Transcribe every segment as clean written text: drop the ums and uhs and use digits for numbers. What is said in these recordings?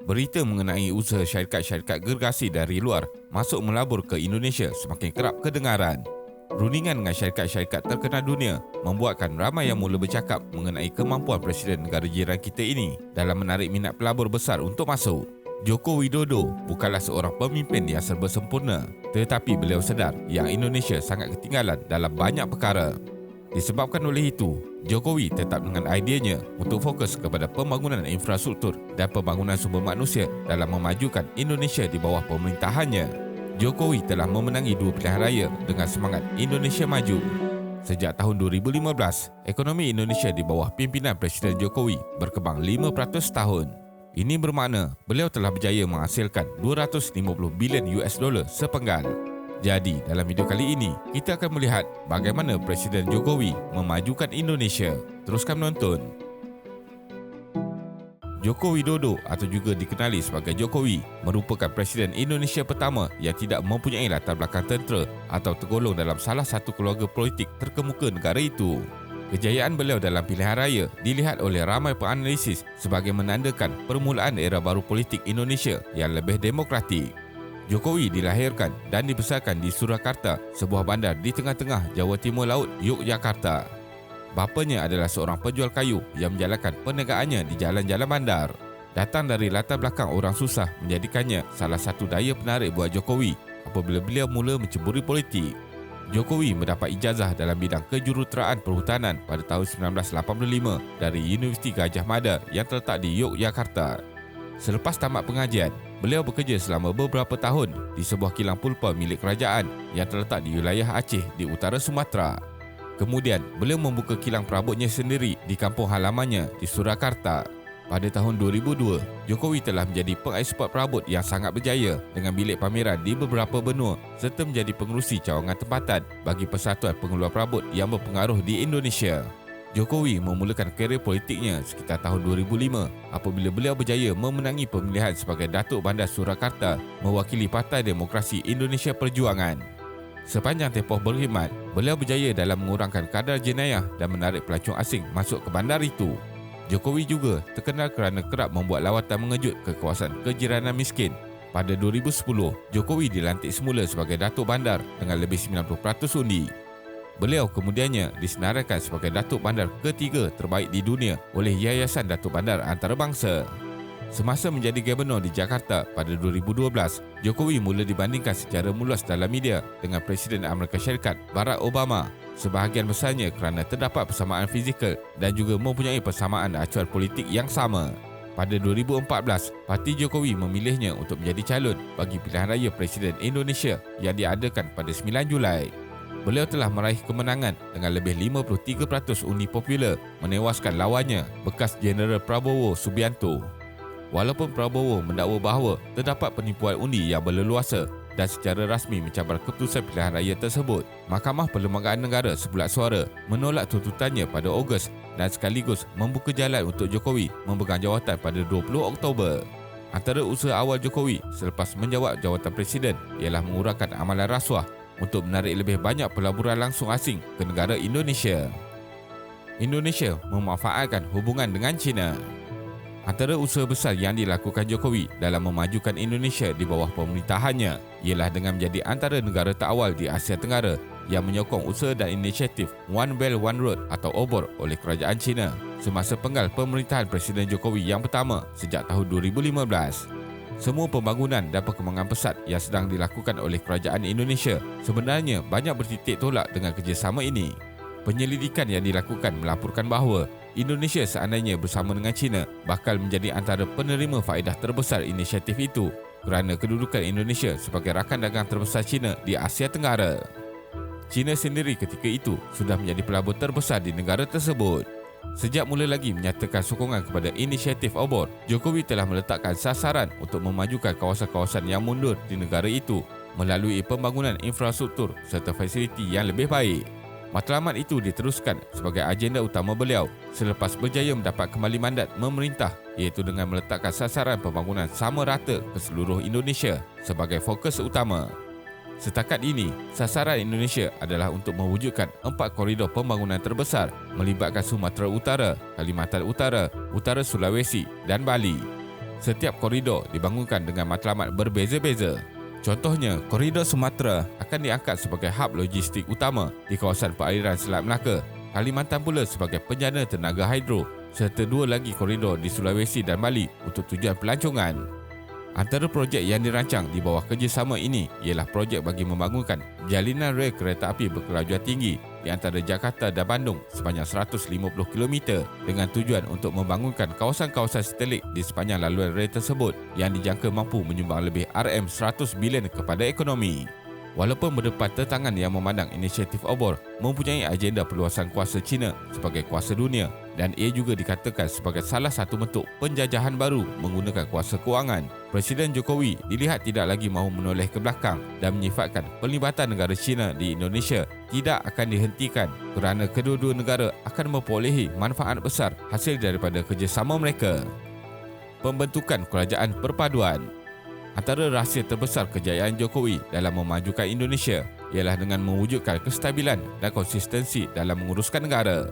Berita mengenai usaha syarikat-syarikat gergasi dari luar masuk melabur ke Indonesia semakin kerap kedengaran. Rundingan dengan syarikat-syarikat terkenal dunia membuatkan ramai yang mula bercakap mengenai kemampuan Presiden negara jiran kita ini dalam menarik minat pelabur besar untuk masuk. Joko Widodo bukanlah seorang pemimpin yang serba sempurna, tetapi beliau sedar yang Indonesia sangat ketinggalan dalam banyak perkara. Disebabkan oleh itu, Jokowi tetap dengan ideanya untuk fokus kepada pembangunan infrastruktur dan pembangunan sumber manusia dalam memajukan Indonesia di bawah pemerintahannya. Jokowi telah memenangi 2 pilihan raya dengan semangat Indonesia Maju. Sejak tahun 2015, ekonomi Indonesia di bawah pimpinan Presiden Jokowi berkembang 5% tahun. Ini bermakna beliau telah berjaya menghasilkan 250 bilion US dollar sepenggal. Jadi, dalam video kali ini, kita akan melihat bagaimana Presiden Jokowi memajukan Indonesia. Teruskan menonton. Joko Widodo atau juga dikenali sebagai Jokowi merupakan Presiden Indonesia pertama yang tidak mempunyai latar belakang tentera atau tergolong dalam salah satu keluarga politik terkemuka negara itu. Kejayaan beliau dalam pilihan raya dilihat oleh ramai penganalisis sebagai menandakan permulaan era baru politik Indonesia yang lebih demokratik. Jokowi dilahirkan dan dibesarkan di Surakarta, sebuah bandar di tengah-tengah Jawa Timur Laut, Yogyakarta. Bapanya adalah seorang penjual kayu yang menjalankan perniagaannya di jalan-jalan bandar. Datang dari latar belakang orang susah menjadikannya salah satu daya penarik buat Jokowi apabila beliau mula menceburi politik. Jokowi mendapat ijazah dalam bidang kejuruteraan perhutanan pada tahun 1985 dari Universiti Gajah Mada yang terletak di Yogyakarta. Selepas tamat pengajian, beliau bekerja selama beberapa tahun di sebuah kilang pulpa milik kerajaan yang terletak di wilayah Aceh di utara Sumatera. Kemudian, beliau membuka kilang perabotnya sendiri di kampung halamannya di Surakarta. Pada tahun 2002, Jokowi telah menjadi pengeksport perabot yang sangat berjaya dengan bilik pameran di beberapa benua serta menjadi pengerusi cawangan tempatan bagi Persatuan Pengeluar Perabot yang berpengaruh di Indonesia. Jokowi memulakan kerjaya politiknya sekitar tahun 2005 apabila beliau berjaya memenangi pemilihan sebagai Datuk Bandar Surakarta mewakili Partai Demokrasi Indonesia Perjuangan. Sepanjang tempoh berkhidmat, beliau berjaya dalam mengurangkan kadar jenayah dan menarik pelancong asing masuk ke bandar itu. Jokowi juga terkenal kerana kerap membuat lawatan mengejut ke kawasan kejiranan miskin. Pada 2010, Jokowi dilantik semula sebagai Datuk Bandar dengan lebih 90% undi. Beliau kemudiannya disenaraikan sebagai Datuk Bandar ketiga terbaik di dunia oleh Yayasan Datuk Bandar Antarabangsa. Semasa menjadi Gubernur di Jakarta pada 2012, Jokowi mula dibandingkan secara meluas dalam media dengan Presiden Amerika Syarikat Barack Obama, sebahagian besarnya kerana terdapat persamaan fizikal dan juga mempunyai persamaan acuan politik yang sama. Pada 2014, parti Jokowi memilihnya untuk menjadi calon bagi pilihan raya Presiden Indonesia yang diadakan pada 9 Julai. Beliau telah meraih kemenangan dengan lebih 53% undi popular, menewaskan lawannya, bekas Jeneral Prabowo Subianto. Walaupun Prabowo mendakwa bahawa terdapat penipuan undi yang berleluasa dan secara rasmi mencabar keputusan pilihan raya tersebut, Mahkamah Perlembagaan Negara Sebulat Suara menolak tuntutannya pada Ogos dan sekaligus membuka jalan untuk Jokowi memegang jawatan pada 20 Oktober. Antara usaha awal Jokowi selepas menjawat jawatan Presiden ialah mengurangkan amalan rasuah untuk menarik lebih banyak pelaburan langsung asing ke negara Indonesia. Indonesia memanfaatkan hubungan dengan China. Antara usaha besar yang dilakukan Jokowi dalam memajukan Indonesia di bawah pemerintahannya ialah dengan menjadi antara negara terawal di Asia Tenggara yang menyokong usaha dan inisiatif One Belt One Road atau OBOR oleh kerajaan China semasa penggal pemerintahan Presiden Jokowi yang pertama sejak tahun 2015. Semua pembangunan dan perkembangan pesat yang sedang dilakukan oleh kerajaan Indonesia sebenarnya banyak bertitik tolak dengan kerjasama ini. Penyelidikan yang dilakukan melaporkan bahawa Indonesia seandainya bersama dengan China bakal menjadi antara penerima faedah terbesar inisiatif itu kerana kedudukan Indonesia sebagai rakan dagang terbesar China di Asia Tenggara. China sendiri ketika itu sudah menjadi pelabur terbesar di negara tersebut. Sejak mula lagi menyatakan sokongan kepada inisiatif OBOR, Jokowi telah meletakkan sasaran untuk memajukan kawasan-kawasan yang mundur di negara itu melalui pembangunan infrastruktur serta fasiliti yang lebih baik. Matlamat itu diteruskan sebagai agenda utama beliau selepas berjaya mendapat kembali mandat memerintah, iaitu dengan meletakkan sasaran pembangunan sama rata ke seluruh Indonesia sebagai fokus utama. Setakat ini, sasaran Indonesia adalah untuk mewujudkan 4 koridor pembangunan terbesar melibatkan Sumatera Utara, Kalimantan Utara, Utara Sulawesi dan Bali. Setiap koridor dibangunkan dengan matlamat berbeza-beza. Contohnya, koridor Sumatera akan diangkat sebagai hub logistik utama di kawasan perairan Selat Melaka, Kalimantan pula sebagai penjana tenaga hidro, serta 2 lagi koridor di Sulawesi dan Bali untuk tujuan pelancongan. Antara projek yang dirancang di bawah kerjasama ini ialah projek bagi membangunkan jalinan rel kereta api berkelajuan tinggi di antara Jakarta dan Bandung sepanjang 150 km dengan tujuan untuk membangunkan kawasan-kawasan satelit di sepanjang laluan rel tersebut yang dijangka mampu menyumbang lebih RM100 bilion kepada ekonomi. Walaupun berdepan tentangan yang memandang inisiatif obor mempunyai agenda perluasan kuasa China sebagai kuasa dunia dan ia juga dikatakan sebagai salah satu bentuk penjajahan baru menggunakan kuasa kewangan, Presiden Jokowi dilihat tidak lagi mahu menoleh ke belakang dan menyifatkan pelibatan negara China di Indonesia tidak akan dihentikan kerana kedua-dua negara akan memperolehi manfaat besar hasil daripada kerjasama mereka. Pembentukan Kerajaan Perpaduan. Antara rahsia terbesar kejayaan Jokowi dalam memajukan Indonesia ialah dengan mewujudkan kestabilan dan konsistensi dalam menguruskan negara.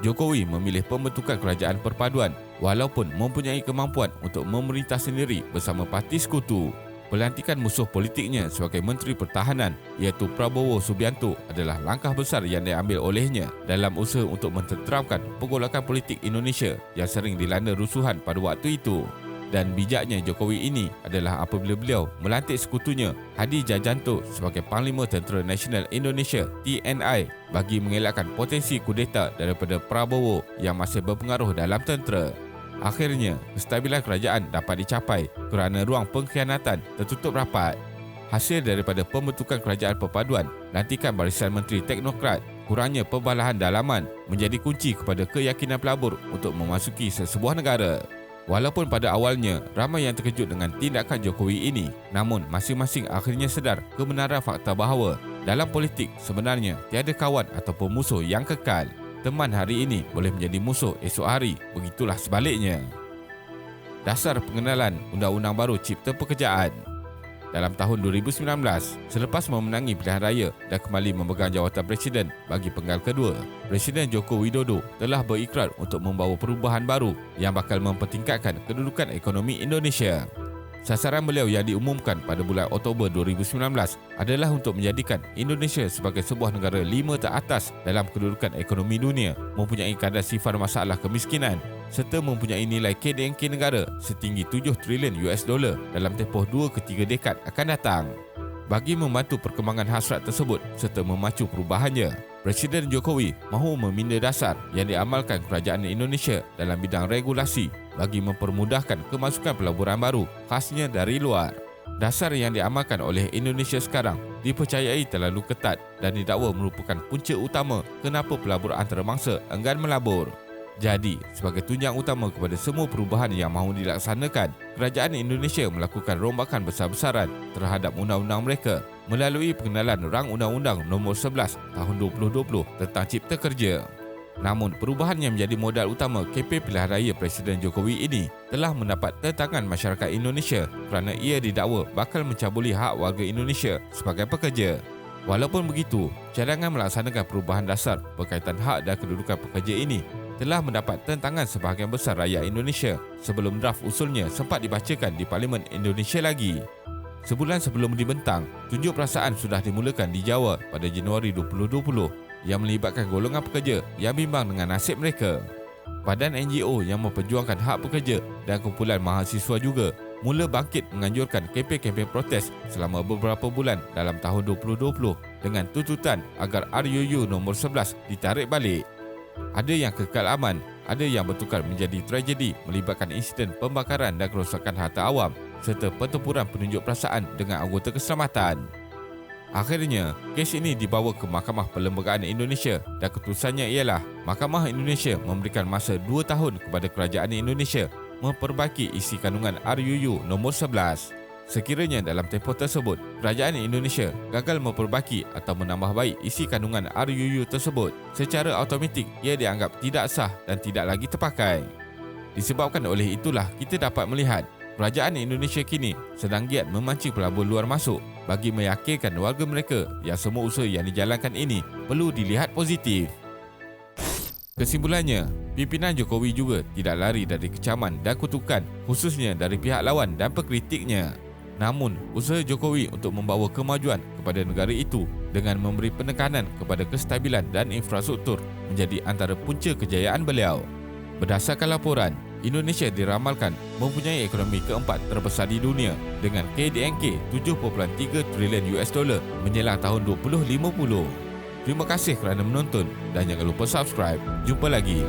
Jokowi memilih pembentukan kerajaan perpaduan walaupun mempunyai kemampuan untuk memerintah sendiri bersama parti sekutu. Pelantikan musuh politiknya sebagai Menteri Pertahanan iaitu Prabowo Subianto adalah langkah besar yang diambil olehnya dalam usaha untuk mententeramkan pergolakan politik Indonesia yang sering dilanda rusuhan pada waktu itu. Dan bijaknya Jokowi ini adalah apabila beliau melantik sekutunya Hadi Jajanto sebagai Panglima Tentera Nasional Indonesia TNI bagi mengelakkan potensi kudeta daripada Prabowo yang masih berpengaruh dalam tentera. Akhirnya, kestabilan kerajaan dapat dicapai kerana ruang pengkhianatan tertutup rapat. Hasil daripada pembentukan kerajaan perpaduan, lantikan barisan menteri teknokrat, kurangnya pembalahan dalaman menjadi kunci kepada keyakinan pelabur untuk memasuki sesebuah negara. Walaupun pada awalnya ramai yang terkejut dengan tindakan Jokowi ini, namun masing-masing akhirnya sedar kebenaran fakta bahawa dalam politik sebenarnya tiada kawan ataupun musuh yang kekal. Teman hari ini boleh menjadi musuh esok hari, begitulah sebaliknya. Dasar pengenalan Undang-Undang Baru Cipta Pekerjaan. Dalam tahun 2019, selepas memenangi pilihan raya dan kembali memegang jawatan Presiden bagi penggal kedua, Presiden Joko Widodo telah berikrar untuk membawa perubahan baru yang bakal mempertingkatkan kedudukan ekonomi Indonesia. Sasaran beliau yang diumumkan pada bulan Oktober 2019 adalah untuk menjadikan Indonesia sebagai sebuah negara 5 teratas dalam kedudukan ekonomi dunia, mempunyai kadar sifar masalah kemiskinan serta mempunyai nilai KDNK negara setinggi 7 trilion US dollar dalam tempoh 2 ke 3 dekad akan datang. Bagi membantu perkembangan hasrat tersebut serta memacu perubahannya, Presiden Jokowi mahu meminda dasar yang diamalkan kerajaan Indonesia dalam bidang regulasi bagi mempermudahkan kemasukan pelaburan baru khasnya dari luar. Dasar yang diamalkan oleh Indonesia sekarang dipercayai terlalu ketat dan didakwa merupakan punca utama kenapa pelabur antarabangsa enggan melabur. Jadi, sebagai tunjang utama kepada semua perubahan yang mahu dilaksanakan, kerajaan Indonesia melakukan rombakan besar-besaran terhadap undang-undang mereka melalui pengenalan Rang Undang-Undang Nombor 11 Tahun 2020 tentang Cipta Kerja. Namun, perubahan yang menjadi modal utama kempen pilihan raya Presiden Jokowi ini telah mendapat tentangan masyarakat Indonesia kerana ia didakwa bakal mencabuli hak warga Indonesia sebagai pekerja. Walaupun begitu, cadangan melaksanakan perubahan dasar berkaitan hak dan kedudukan pekerja ini telah mendapat tentangan sebahagian besar rakyat Indonesia sebelum draft usulnya sempat dibacakan di Parlimen Indonesia lagi. Sebulan sebelum dibentang, tunjuk perasaan sudah dimulakan di Jawa pada Januari 2020 yang melibatkan golongan pekerja yang bimbang dengan nasib mereka. Badan NGO yang memperjuangkan hak pekerja dan kumpulan mahasiswa juga mula bangkit menganjurkan kempen-kempen protes selama beberapa bulan dalam tahun 2020 dengan tuntutan agar RUU Nombor 11 ditarik balik. Ada yang kekal aman, ada yang bertukar menjadi tragedi melibatkan insiden pembakaran dan kerosakan harta awam serta pertempuran penunjuk perasaan dengan anggota keselamatan. Akhirnya, kes ini dibawa ke Mahkamah Perlembagaan Indonesia dan keputusannya ialah Mahkamah Indonesia memberikan masa 2 tahun kepada Kerajaan Indonesia memperbaiki isi kandungan RUU Nombor 11. Sekiranya dalam tempoh tersebut, Kerajaan Indonesia gagal memperbaiki atau menambah baik isi kandungan RUU tersebut, secara automatik ia dianggap tidak sah dan tidak lagi terpakai. Disebabkan oleh itulah kita dapat melihat Kerajaan Indonesia kini sedang giat memancing pelabur luar masuk bagi meyakinkan warga mereka yang semua usaha yang dijalankan ini perlu dilihat positif. Kesimpulannya, Pimpinan Jokowi juga tidak lari dari kecaman dan kutukan, khususnya dari pihak lawan dan pengkritiknya. Namun, usaha Jokowi untuk membawa kemajuan kepada negara itu dengan memberi penekanan kepada kestabilan dan infrastruktur menjadi antara punca kejayaan beliau. Berdasarkan laporan, Indonesia diramalkan mempunyai ekonomi keempat terbesar di dunia dengan KDNK 7.3 trilion US dollar menjelang tahun 2050. Terima kasih kerana menonton dan jangan lupa subscribe. Jumpa lagi.